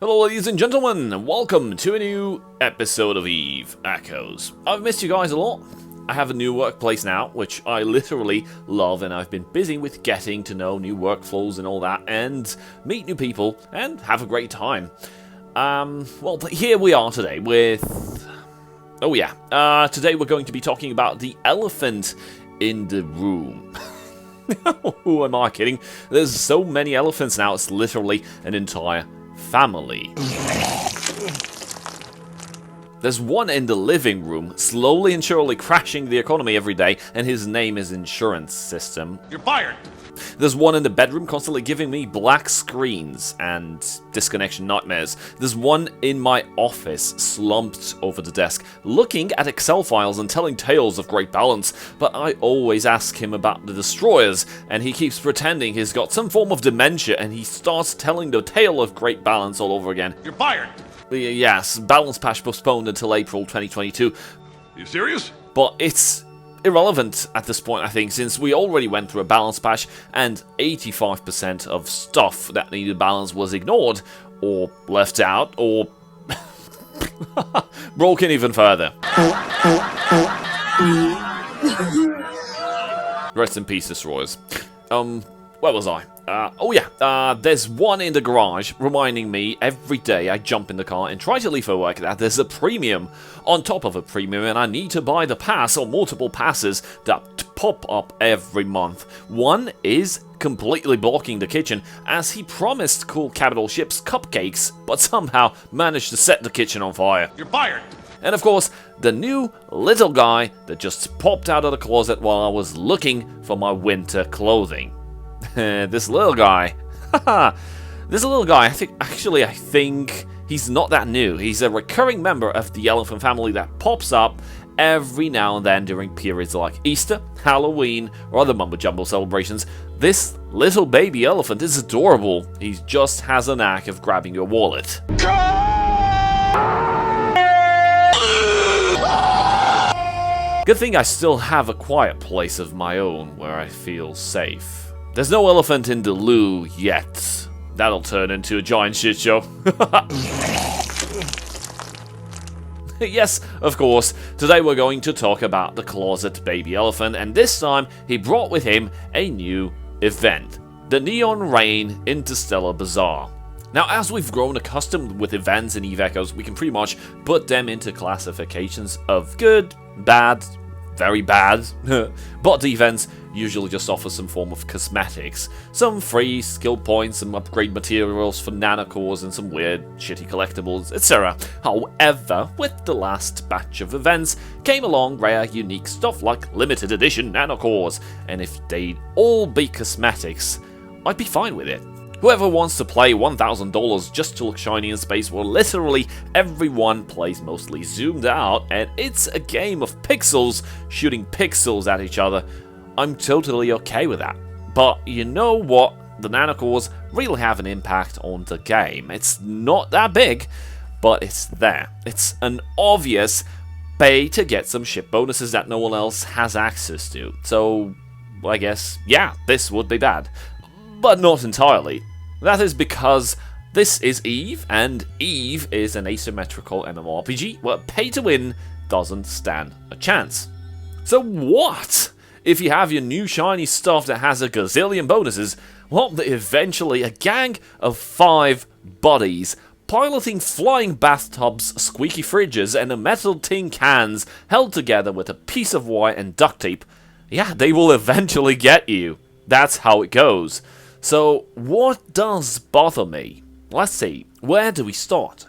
Hello ladies and gentlemen, and welcome to a new episode of Eve Echoes. I've missed you guys a lot. I have a new workplace now, which I literally love, and I've been busy with getting to know new workflows and all that, and meet new people, and have a great time. But here we are today with... today we're going to be talking about the elephant in the room. Who am I kidding? There's so many elephants now, it's literally an entire family. There's one in the living room, slowly and surely crashing the economy every day, and his name is Insurance System. You're fired! There's one in the bedroom constantly giving me black screens and disconnection nightmares. There's one in my office, slumped over the desk, looking at Excel files and telling tales of great balance, but I always ask him about the destroyers, and he keeps pretending he's got some form of dementia, and he starts telling the tale of great balance all over again. You're fired! Yes, balance patch postponed until April 2022. You serious? But it's irrelevant at this point, I think, since we already went through a balance patch and 85% of stuff that needed balance was ignored, or left out, or broken even further. Rest in peace, destroyers. Where was I? There's one in the garage reminding me every day I jump in the car and try to leave for work that there's a premium on top of a premium and I need to buy the pass or multiple passes that pop up every month. One is completely blocking the kitchen as he promised cool capital ships cupcakes but somehow managed to set the kitchen on fire. You're fired! And of course, the new little guy that just popped out of the closet while I was looking for my winter clothing. This little guy, I think he's not that new. He's a recurring member of the elephant family that pops up every now and then during periods like Easter, Halloween, or other mumbo-jumbo celebrations. This little baby elephant is adorable. He just has a knack of grabbing your wallet. Good thing I still have a quiet place of my own where I feel safe. There's no elephant in the loo yet. That'll turn into a giant shit show. Yes, of course, today we're going to talk about the closet baby elephant, and this time he brought with him a new event, the Neonrain Interstellar Bazaar. Now, as we've grown accustomed with events in Eve Echoes, we can pretty much put them into classifications of good, bad, very bad, but the events usually just offer some form of cosmetics, some free skill points, some upgrade materials for nanocores, and some weird, shitty collectibles, etc. However, with the last batch of events came along rare, unique stuff like limited edition nanocores, and if they'd all be cosmetics, I'd be fine with it. Whoever wants to play $1,000 just to look shiny in space, well, literally everyone plays mostly zoomed out, and it's a game of pixels shooting pixels at each other. I'm totally okay with that. But you know what? The nanocores really have an impact on the game. It's not that big, but it's there. It's an obvious pay to get some ship bonuses that no one else has access to. So, I guess, yeah, this would be bad. But not entirely. That is because this is Eve, and Eve is an asymmetrical MMORPG where pay to win doesn't stand a chance. So what if you have your new shiny stuff that has a gazillion bonuses? Well, eventually a gang of 5 buddies piloting flying bathtubs, squeaky fridges, and metal tin cans held together with a piece of wire and duct tape. Yeah, they will eventually get you. That's how it goes. So, what does bother me? Let's see, where do we start?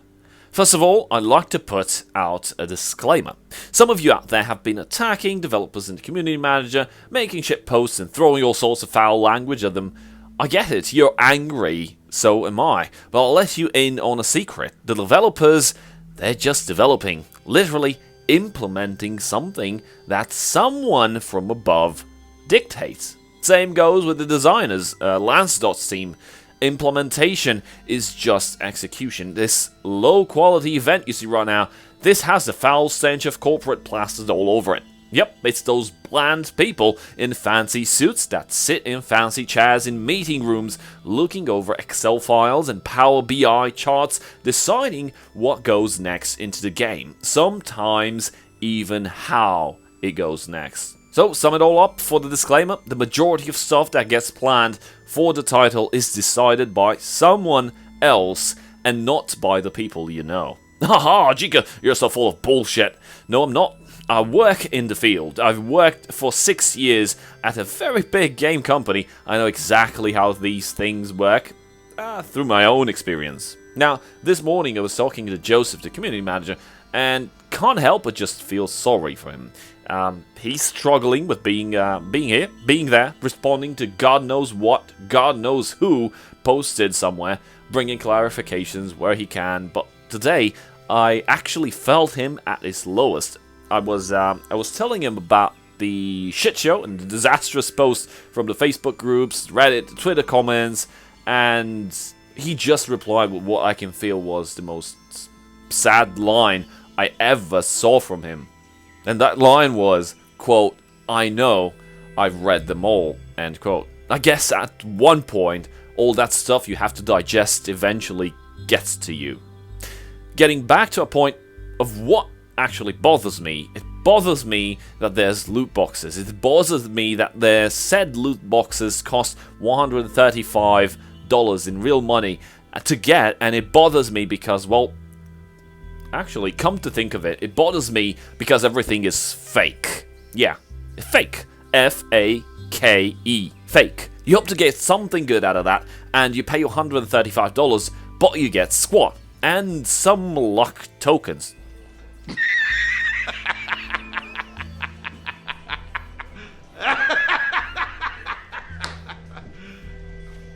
First of all, I'd like to put out a disclaimer. Some of you out there have been attacking developers and the community manager, making shit posts and throwing all sorts of foul language at them. I get it, you're angry, so am I, but I'll let you in on a secret. The developers, they're just developing, literally implementing something that someone from above dictates. Same goes with the designers, Lance.'s team. Implementation is just execution. This low quality event you see right now, this has the foul stench of corporate plastered all over it. Yep, it's those bland people in fancy suits that sit in fancy chairs in meeting rooms looking over Excel files and Power BI charts, deciding what goes next into the game, sometimes even how it goes next. So, sum it all up for the disclaimer, the majority of stuff that gets planned for the title is decided by someone else and not by the people you know. Haha, Gica, you're so full of bullshit. No, I'm not. I work in the field. I've worked for 6 years at a very big game company. I know exactly how these things work through my own experience. Now, this morning I was talking to Joseph, the community manager, and can't help but just feel sorry for him. He's struggling with being here, being there, responding to God knows what, God knows who posted somewhere, bringing clarifications where he can. But today, I actually felt him at his lowest. I was telling him about the shit show and the disastrous posts from the Facebook groups, Reddit, Twitter comments, and he just replied with what I can feel was the most sad line I ever saw from him. And that line was, quote, "I know, I've read them all," end quote. I guess at one point, all that stuff you have to digest eventually gets to you. Getting back to a point of what actually bothers me. It bothers me that there's loot boxes. It bothers me that their said loot boxes cost $135 in real money to get, and it bothers me because, well, actually, come to think of it, it bothers me because everything is fake. Yeah, fake. F-A-K-E. Fake. You hope to get something good out of that, and you pay your $135, but you get squat and some luck tokens.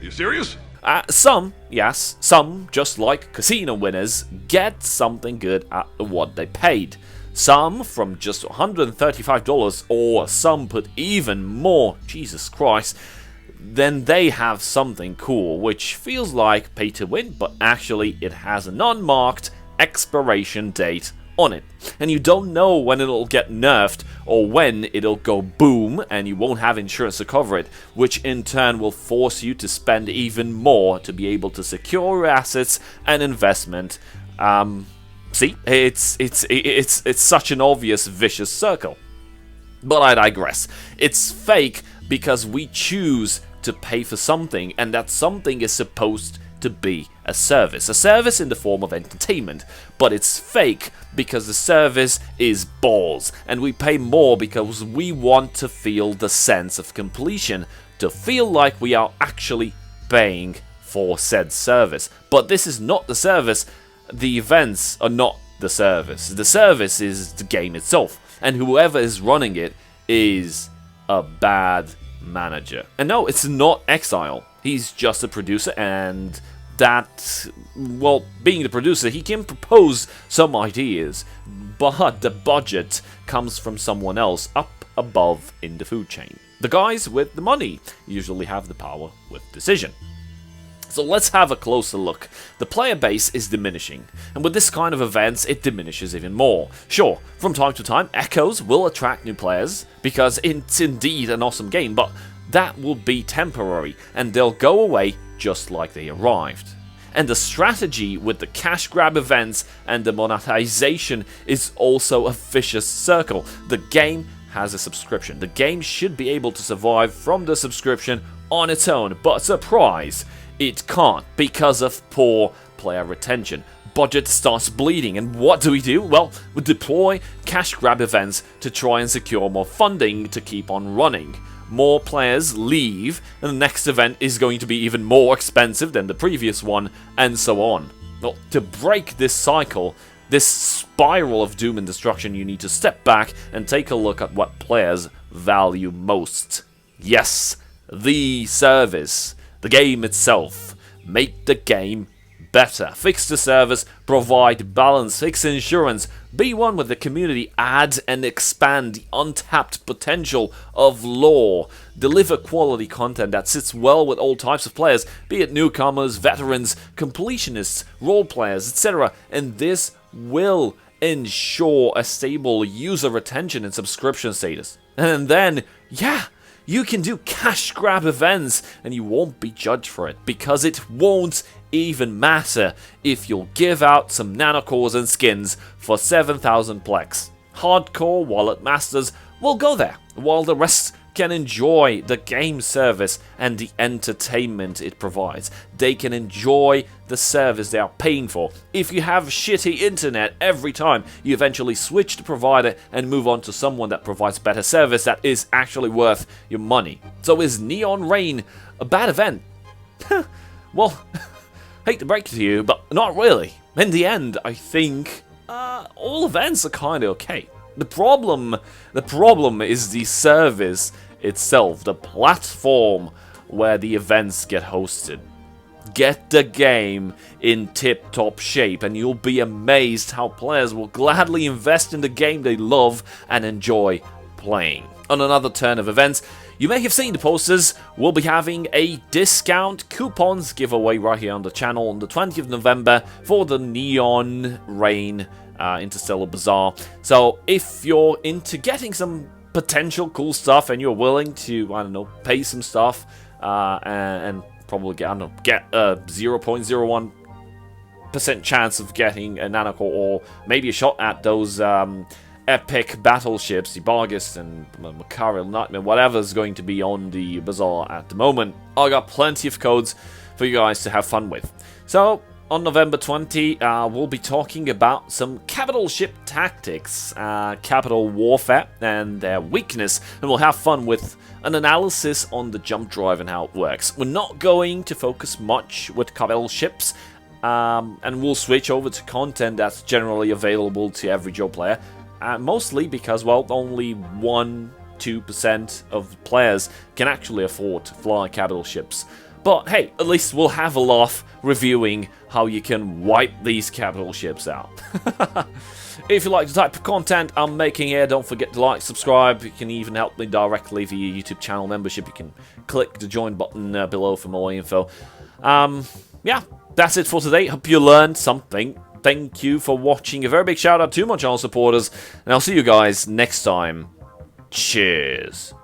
You serious? Some, yes, some, just like casino winners, get something good at what they paid. Some from just $135, or some put even more, Jesus Christ, then they have something cool, which feels like pay to win, but actually it has an unmarked expiration date on it. And you don't know when it'll get nerfed or when it'll go boom and you won't have insurance to cover it, which in turn will force you to spend even more to be able to secure your assets and investment. See, it's such an obvious vicious circle. But I digress. It's fake because we choose to pay for something, and that something is supposed to be a service in the form of entertainment, but it's fake because the service is balls, and we pay more because we want to feel the sense of completion, to feel like we are actually paying for said service. But this is not the service, the events are not the service is the game itself, and whoever is running it is a bad manager. And no, it's not Exile. He's just a producer, and that, well, being the producer, he can propose some ideas, but the budget comes from someone else up above in the food chain. The guys with the money usually have the power with decision. So let's have a closer look. The player base is diminishing, and with this kind of events, it diminishes even more. Sure, from time to time, Echoes will attract new players, because it's indeed an awesome game, but that will be temporary, and they'll go away just like they arrived. And the strategy with the cash grab events and the monetization is also a vicious circle. The game has a subscription. The game should be able to survive from the subscription on its own, but surprise, it can't because of poor player retention. Budget starts bleeding, and what do? Well, we deploy cash grab events to try and secure more funding to keep on running. More players leave, and the next event is going to be even more expensive than the previous one, and so on. Well, to break this cycle, this spiral of doom and destruction, you need to step back and take a look at what players value most. Yes, the service. The game itself. Make the game better. Fix the service, provide balance, fix insurance, be one with the community, add and expand the untapped potential of lore, deliver quality content that sits well with all types of players, be it newcomers, veterans, completionists, role players, etc. And this will ensure a stable user retention and subscription status. And then, yeah, you can do cash grab events and you won't be judged for it, because it won't even matter if you'll give out some nanocores and skins for 7,000 plex. Hardcore wallet masters will go there, while the rest can enjoy the game service and the entertainment it provides. They can enjoy the service they are paying for. If you have shitty internet every time, you eventually switch the provider and move on to someone that provides better service that is actually worth your money. So is Neonrain a bad event? Well, hate to break it to you, but not really. In the end, I think all events are kind of okay. The problem is the service itself, the platform where the events get hosted. Get the game in tip-top shape and you'll be amazed how players will gladly invest in the game they love and enjoy playing. On another turn of events, you may have seen the posters. We'll be having a discount coupons giveaway right here on the channel on the 20th of November for the Neonrain Interstellar Bazaar. So if you're into getting some potential cool stuff and you're willing to, I don't know, pay some stuff and probably get, I don't know, get a 0.01% chance of getting a nanocore, or maybe a shot at those epic battleships, the Bargus and Macarial Nightmare, whatever's going to be on the bazaar at the moment. I got plenty of codes for you guys to have fun with. So on November 20, we'll be talking about some capital ship tactics, capital warfare, and their weakness, and we'll have fun with an analysis on the jump drive and how it works. We're not going to focus much with capital ships, and we'll switch over to content that's generally available to every Joe player, mostly because, well, only 1-2% of players can actually afford to fly capital ships. But hey, at least we'll have a laugh reviewing how you can wipe these capital ships out. If you like the type of content I'm making here, don't forget to like, subscribe. You can even help me directly via YouTube channel membership. You can click the join button below for more info. Yeah, that's it for today. Hope you learned something. Thank you for watching. A very big shout out to my channel supporters, and I'll see you guys next time. Cheers.